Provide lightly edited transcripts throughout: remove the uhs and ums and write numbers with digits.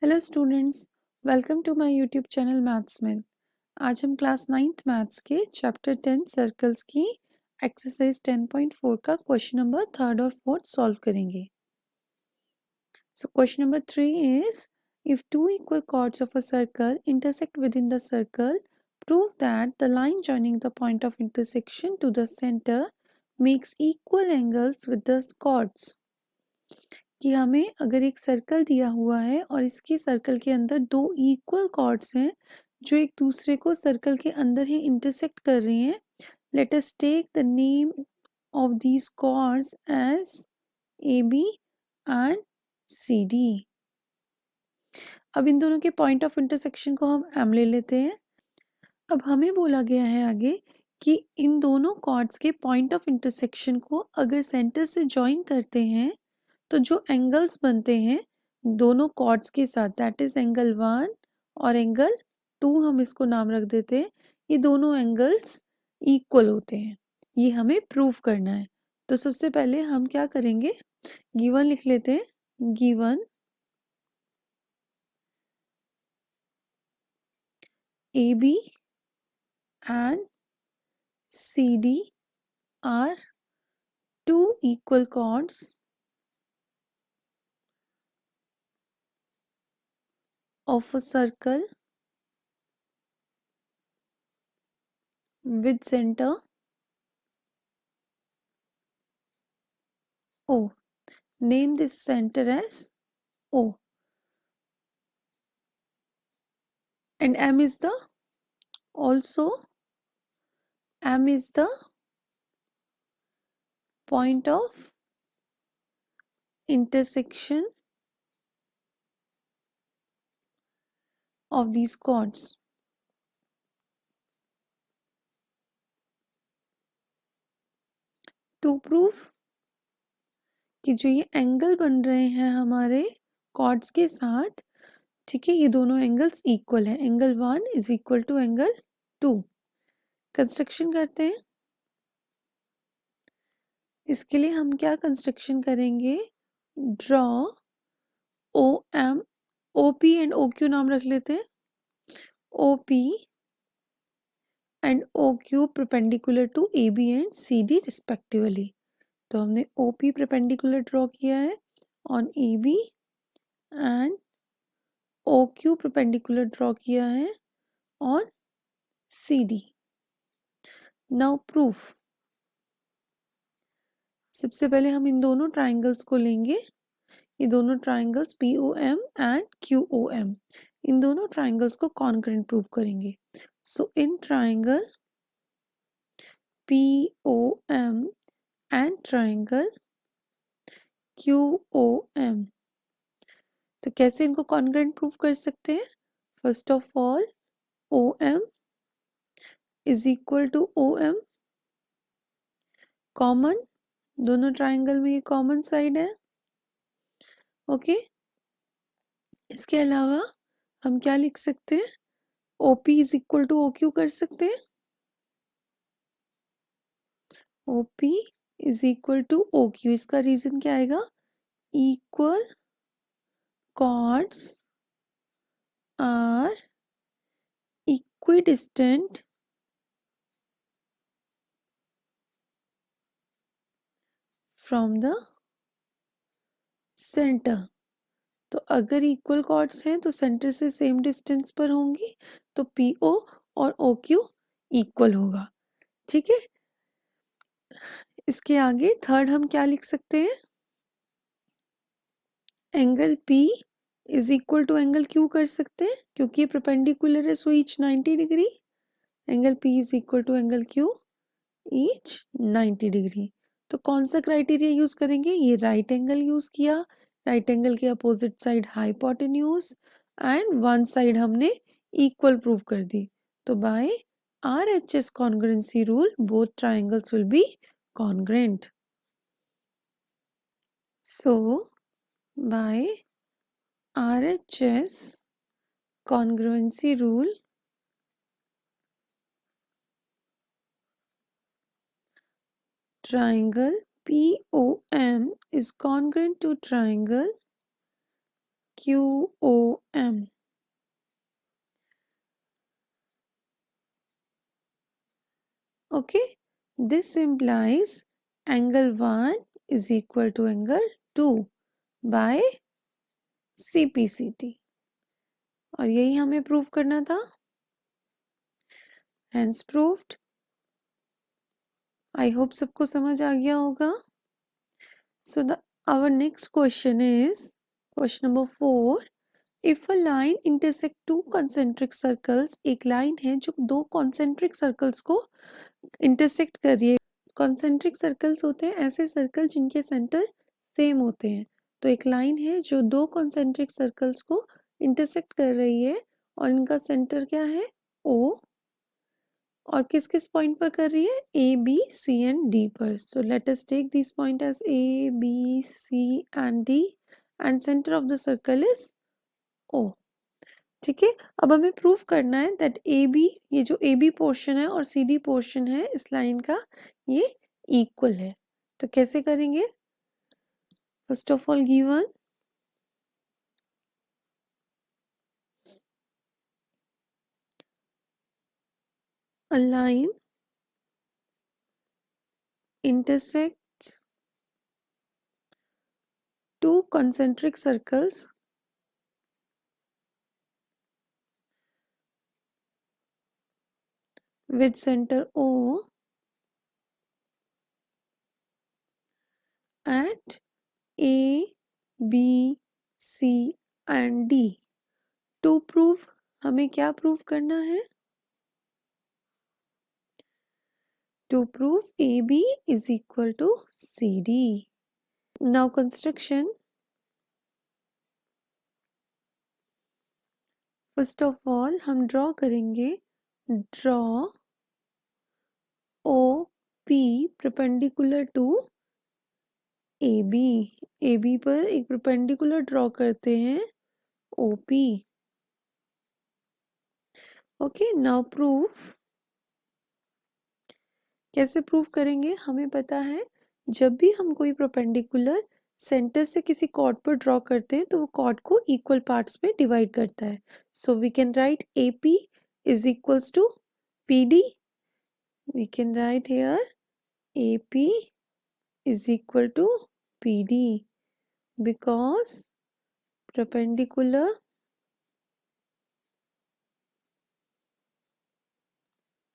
Hello students, welcome to my YouTube channel maths में। आज हम क्लास 9th मैथ्स के चैप्टर 10 सर्कल्स की एक्सरसाइज 10.4 का क्वेश्चन नंबर 3rd और 4th सॉल्व करेंगे। So question number 3 is if two equal chords of a circle intersect within the circle, prove that the line joining the point of intersection to the center makes equal angles with the chords। कि हमें अगर एक circle दिया हुआ है और इसके circle के अंदर दो इक्वल कॉर्ड्स हैं जो एक दूसरे को सर्कल के अंदर ही इंटरसेक्ट कर रहे हैं। Let us take the name of these chords as A B and C D. अब इन दोनों के पॉइंट ऑफ इंटरसेक्शन को हम एम ले लेते हैं। अब हमें बोला गया है आगे कि इन दोनों कॉर्ड्स के पॉइंट ऑफ इंटरसेक्शन को अगर सेंटर से ज्वाइन करते हैं तो जो एंगल्स बनते हैं दोनों कॉर्ड्स के साथ, दैट इज एंगल 1 और एंगल 2, हम इसको नाम रख देते हैं। ये दोनों एंगल्स इक्वल होते हैं, ये हमें प्रूव करना है। तो सबसे पहले हम क्या करेंगे, गिवन लिख लेते हैं। Given A B and C D are two equal chords of a circle with center O. Name this center as O. And M is the point of intersection of these chords. To prove कि जो ये angle बन रहे हैं हमारे chords के साथ, ठीक है, ये दोनों एंगल्स इक्वल हैं। Angle 1 is equal to angle 2। Construction करते हैं। इसके लिए हम क्या कंस्ट्रक्शन करेंगे, draw O M, O P and O Q नाम रख लेते हैं। O P and O Q perpendicular to A B and C D respectively. तो हमने ओ पी परपेंडिकुलर ड्रॉ किया है on A B and O Q perpendicular draw किया है on C D. Now proof. सबसे पहले हम इन दोनों ट्राइंगल्स को लेंगे, ये दोनों triangles P O M and Q O M, इन दोनों ट्राइंगल्स को कॉन्करेंट प्रूव करेंगे। So in triangle P O M and triangle Q O M, तो कैसे इनको कॉन्करेंट प्रूव कर सकते हैं। First of all O M is equal to O M, common, दोनों ट्राइंगल में ये कॉमन साइड है। ओके, इसके अलावा हम क्या लिख सकते हैं, O P is equal to O Q कर सकते हैं। O P is equal to O Q, इसका रीजन क्या आएगा, equal chords are equidistant from the center। तो अगर इक्वल कॉर्ड्स हैं तो सेंटर से सेम डिस्टेंस पर होंगी, तो पी ओ और ओ क्यू इक्वल होगा। ठीक है, इसके आगे थर्ड हम क्या लिख सकते हैं, angle P is equal to angle Q कर सकते हैं, क्योंकि ये परपेंडिकुलर है, so each 90 degree. Angle P is equal to angle Q each 90 degree. तो कौन सा क्राइटेरिया यूज करेंगे, ये राइट एंगल यूज किया, राइट एंगल के opposite side hypotenuse and one side हमने इक्वल प्रूव कर दी। तो by RHS congruency rule both triangles will be congruent. So by RHS congruency rule, triangle POM is congruent to triangle QOM. Okay, this implies angle 1 is equal to angle 2 by CPCT. और यही हमें prove करना था. Hence proved. I hope सबको समझ आ गया होगा. So our next question is question number 4. If a line intersect two concentric circles, एक लाइन है जो दो concentric circles को intersect कर रही है. Concentric circles होते हैं ऐसे सर्कल जिनके सेंटर सेम होते हैं. तो एक लाइन है जो दो concentric circles को intersect कर रही है और इनका सेंटर क्या है? O. और किस किस पॉइंट पर कर रही है? A, B, C and D पर. So let us take these point as A, B, C and D and center of the circle is O. ठीक है, अब हमें प्रूफ करना है दैट ए बी, ये जो ए बी पोर्शन है और सी डी पोर्शन है इस लाइन का, ये इक्वल है. तो कैसे करेंगे? First of all given a line intersects two concentric circles with center O at A, B, C and D. To prove, हमें क्या प्रूफ करना है? To prove AB is equal to CD. Now construction. First of all हम draw करेंगे. Draw OP perpendicular to AB. AB पर एक perpendicular draw करते हैं OP. Okay, now proof. कैसे प्रूफ करेंगे? हमें पता है जब भी हम कोई परपेंडिकुलर सेंटर से किसी कॉर्ड पर ड्रॉ करते हैं तो वो कॉर्ड को इक्वल पार्ट्स में डिवाइड करता है. So we can write AP is equals to PD. We can write here AP is equal to PD because perpendicular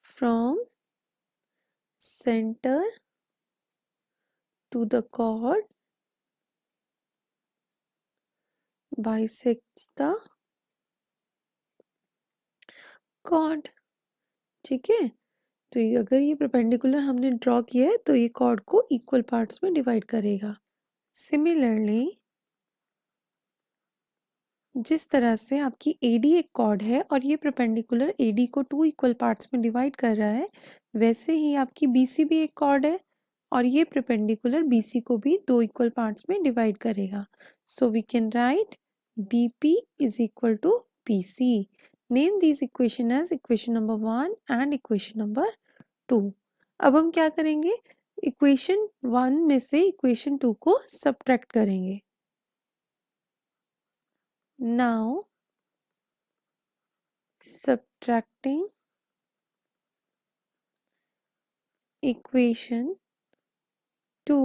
from center to the chord bisects the chord. ठीक है, तो अगर ये perpendicular हमने draw किया है तो ये कॉर्ड को इक्वल पार्ट्स में डिवाइड करेगा. सिमिलरली जिस तरह से आपकी AD एक कॉर्ड है और ये परपेंडिकुलर AD को टू इक्वल पार्ट्स में डिवाइड कर रहा है, वैसे ही आपकी BC भी एक कॉर्ड है और ये परपेंडिकुलर BC को भी दो इक्वल पार्ट्स में डिवाइड करेगा. So we can write BP is equal to PC. Name this equation as equation number 1 and equation number 2. अब हम क्या करेंगे? इक्वेशन 1 में से इक्वेशन 2 को सब्ट्रैक्ट करेंगे. Now subtracting equation 2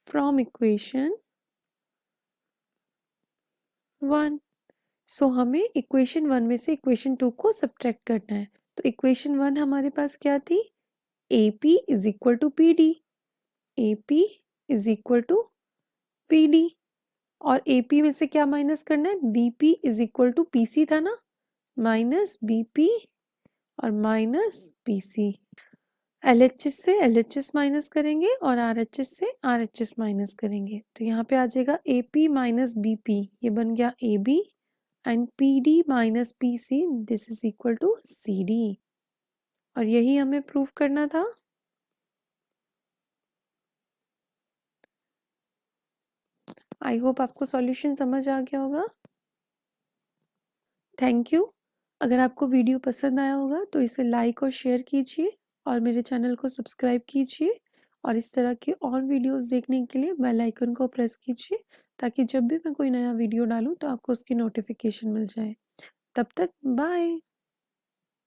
from equation 1. सो हमें इक्वेशन 1 में से इक्वेशन 2 को सब्ट्रैक्ट करना है. तो इक्वेशन 1 हमारे पास क्या थी? AP is equal to PD. AP is equal to PD. और AP में से क्या माइनस करना है? BP is equal to PC था ना, माइनस BP और माइनस PC. LHS से LHS माइनस करेंगे और RHS से RHS माइनस करेंगे. तो यहाँ पे आ जाएगा AP माइनस BP, ये बन गया AB and PD minus PC, this is equal to CD. और यही हमें प्रूफ करना था. आई होप आपको सॉल्यूशन समझ आ गया होगा. Thank you. अगर आपको वीडियो पसंद आया होगा तो इसे लाइक और शेयर कीजिए और मेरे चैनल को सब्सक्राइब कीजिए और इस तरह के और वीडियोस देखने के लिए बेल आइकन को प्रेस कीजिए ताकि जब भी मैं कोई नया वीडियो डालूँ तो आपको उसकी नोटिफिकेशन मिल जाए। तब तक बाय।